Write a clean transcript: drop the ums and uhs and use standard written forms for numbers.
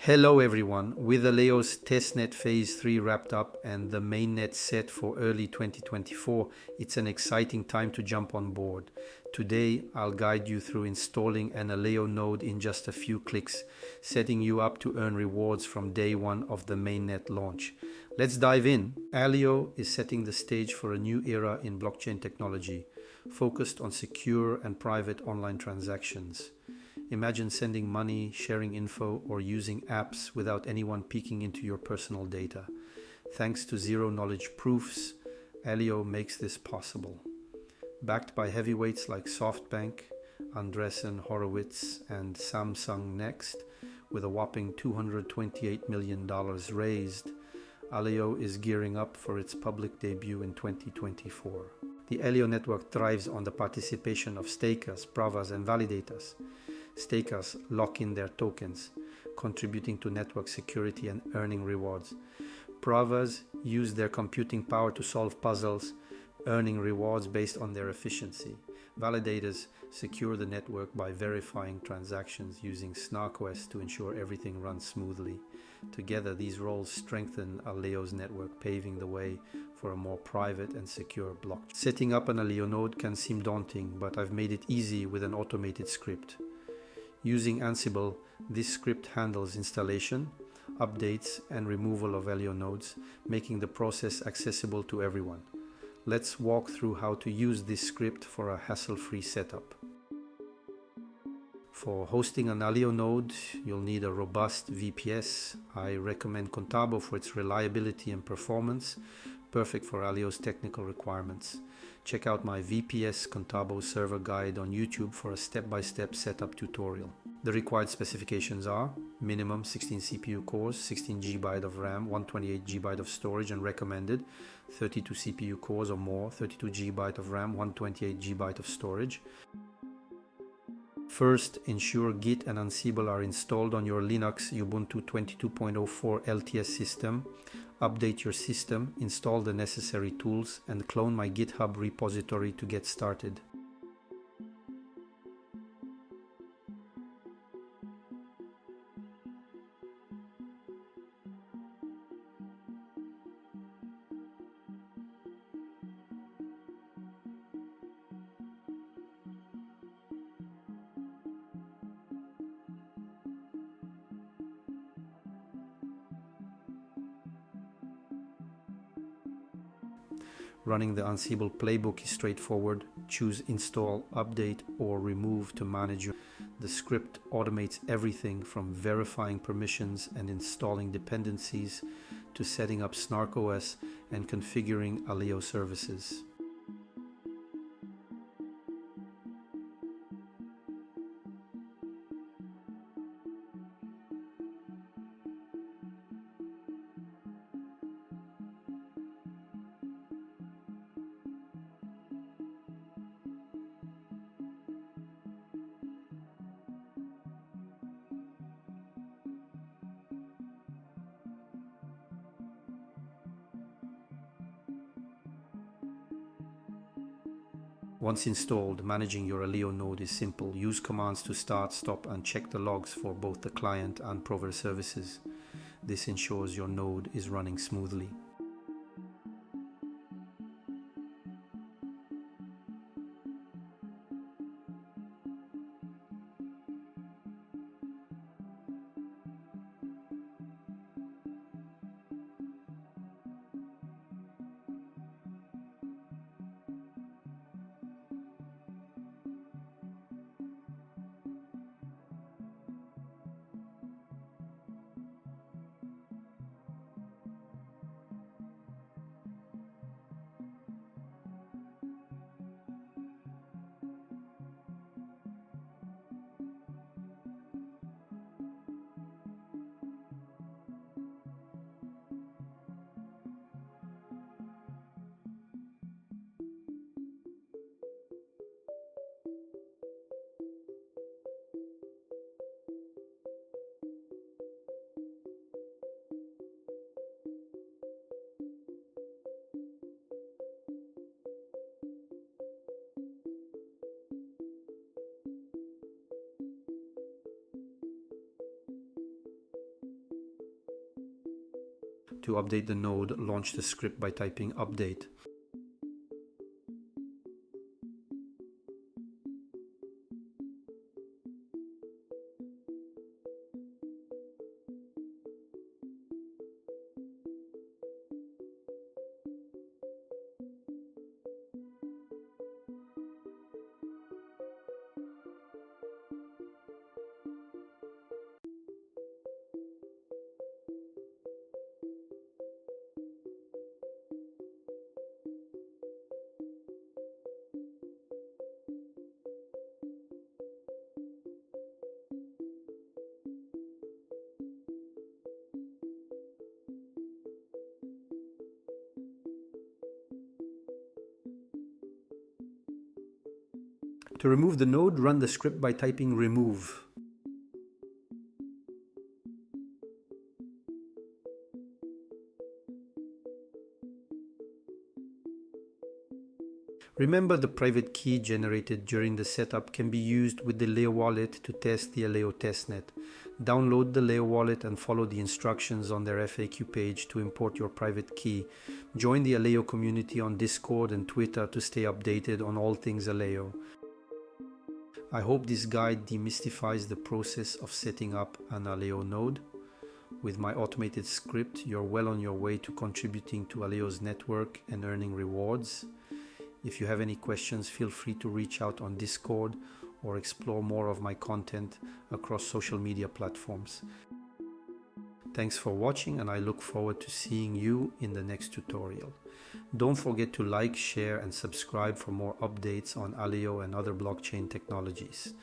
Hello everyone, with Aleo's testnet phase 3 wrapped up and the mainnet set for early 2024, it's an exciting time to jump on board. Today I'll guide you through installing an Aleo node in just a few clicks, setting you up to earn rewards from day one of the mainnet launch. Let's dive in. Aleo is setting the stage for a new era in blockchain technology, focused on secure and private online transactions. Imagine sending money, sharing info, or using apps without anyone peeking into your personal data. Thanks to zero-knowledge proofs, Aleo makes this possible. Backed by heavyweights like SoftBank, Andreessen Horowitz, and Samsung Next, with a whopping $228 million raised, Aleo is gearing up for its public debut in 2024. The Aleo network thrives on the participation of stakers, provas, and validators. Stakers lock in their tokens, contributing to network security and earning rewards. Provas use their computing power to solve puzzles, earning rewards based on their efficiency. Validators secure the network by verifying transactions using SnarkOS to ensure everything runs smoothly. Together, these roles strengthen Aleo's network, paving the way for a more private and secure blockchain. Setting up an Aleo node can seem daunting, but I've made it easy with an automated script. Using Ansible, this script handles installation, updates, and removal of Aleo nodes, making the process accessible to everyone. Let's walk through how to use this script for a hassle-free setup. For hosting an Aleo node, you'll need a robust VPS. I recommend Contabo for its reliability and performance, perfect for Aleo's technical requirements. Check out my VPS Contabo server guide on YouTube for a step-by-step setup tutorial. The required specifications are minimum 16 CPU cores, 16 GB of RAM, 128 GB of storage, and recommended 32 CPU cores or more, 32 GB of RAM, 128 GB of storage. First, ensure Git and Ansible are installed on your Linux Ubuntu 22.04 LTS system. Update your system, install the necessary tools, and clone my GitHub repository to get started. Running the Ansible playbook is straightforward. Choose install, update, or remove to manage your. The script automates everything from verifying permissions and installing dependencies to setting up SnarkOS and configuring Aleo services. Once installed, managing your Aleo node is simple. Use commands to start, stop, and check the logs for both the client and provider services. This ensures your node is running smoothly. To update the node, launch the script by typing update. To remove the node, run the script by typing remove. Remember, the private key generated during the setup can be used with the Aleo wallet to test the Aleo testnet. Download the Aleo wallet and follow the instructions on their FAQ page to import your private key. Join the Aleo community on Discord and Twitter to stay updated on all things Aleo. I hope this guide demystifies the process of setting up an Aleo node. With my automated script, you're well on your way to contributing to Aleo's network and earning rewards. If you have any questions, feel free to reach out on Discord or explore more of my content across social media platforms. Thanks for watching, and I look forward to seeing you in the next tutorial. Don't forget to like, share, and subscribe for more updates on Aleo and other blockchain technologies.